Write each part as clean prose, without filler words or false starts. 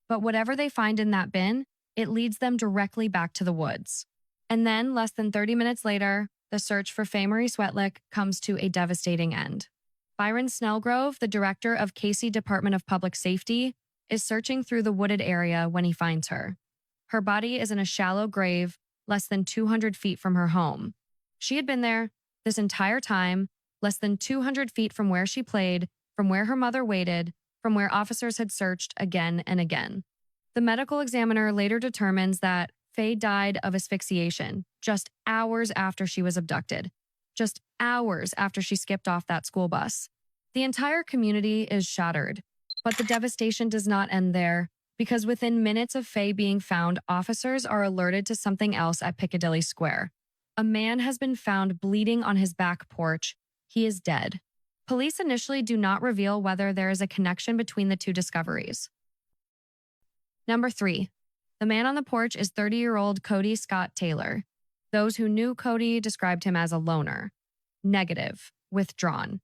But whatever they find in that bin, it leads them directly back to the woods. And then, less than 30 minutes later, the search for Faye Marie Swetlick comes to a devastating end. Byron Snellgrove, the director of Casey Department of Public Safety, is searching through the wooded area when he finds her. Her body is in a shallow grave less than 200 feet from her home. She had been there this entire time, less than 200 feet from where she played, from where her mother waited, from where officers had searched again and again. The medical examiner later determines that Faye died of asphyxiation just hours after she was abducted, just hours after she skipped off that school bus. The entire community is shattered, but the devastation does not end there, because within minutes of Faye being found, officers are alerted to something else at Piccadilly Square. A man has been found bleeding on his back porch. He is dead. Police initially do not reveal whether there is a connection between the two discoveries. Number 3. The man on the porch is 30-year-old Cody Scott Taylor. Those who knew Cody described him as a loner. Negative. Withdrawn.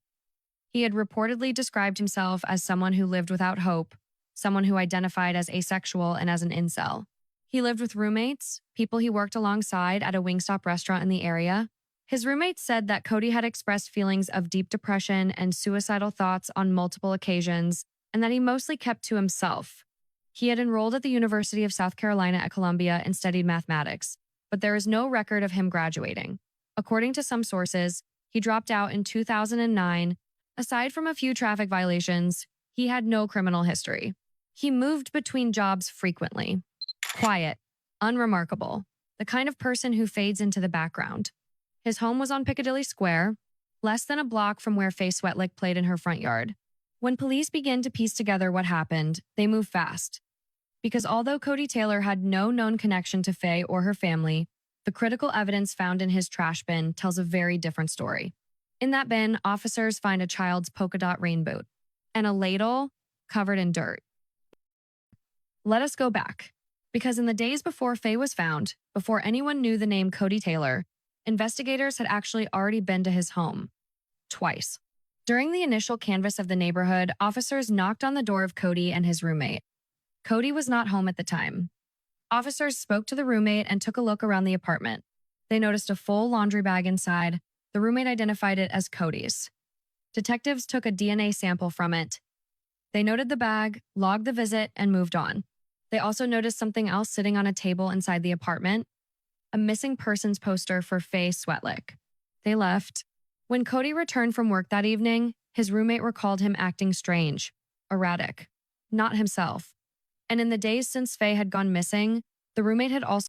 He had reportedly described himself as someone who lived without hope, someone who identified as asexual and as an incel. He lived with roommates, people he worked alongside at a Wingstop restaurant in the area. His roommates said that Cody had expressed feelings of deep depression and suicidal thoughts on multiple occasions, and that he mostly kept to himself. He had enrolled at the University of South Carolina at Columbia and studied mathematics, but there is no record of him graduating. According to some sources, he dropped out in 2009. Aside from a few traffic violations, he had no criminal history. He moved between jobs frequently. Quiet, unremarkable, the kind of person who fades into the background. His home was on Piccadilly Square, less than a block from where Faye Swetlick played in her front yard. When police began to piece together what happened, they moved fast. Because although Cody Taylor had no known connection to Faye or her family, the critical evidence found in his trash bin tells a very different story. In that bin, officers find a child's polka dot rain boot and a ladle covered in dirt. Let us go back, because in the days before Faye was found, before anyone knew the name Cody Taylor, investigators had actually already been to his home. Twice. During the initial canvass of the neighborhood, officers knocked on the door of Cody and his roommate. Cody was not home at the time. Officers spoke to the roommate and took a look around the apartment. They noticed a full laundry bag inside. The roommate identified it as Cody's. Detectives took a DNA sample from it. They noted the bag, logged the visit, and moved on. They also noticed something else sitting on a table inside the apartment, a missing persons poster for Faye Swetlick. They left. When Cody returned from work that evening, his roommate recalled him acting strange, erratic, not himself. And in the days since Faye had gone missing, the roommate had also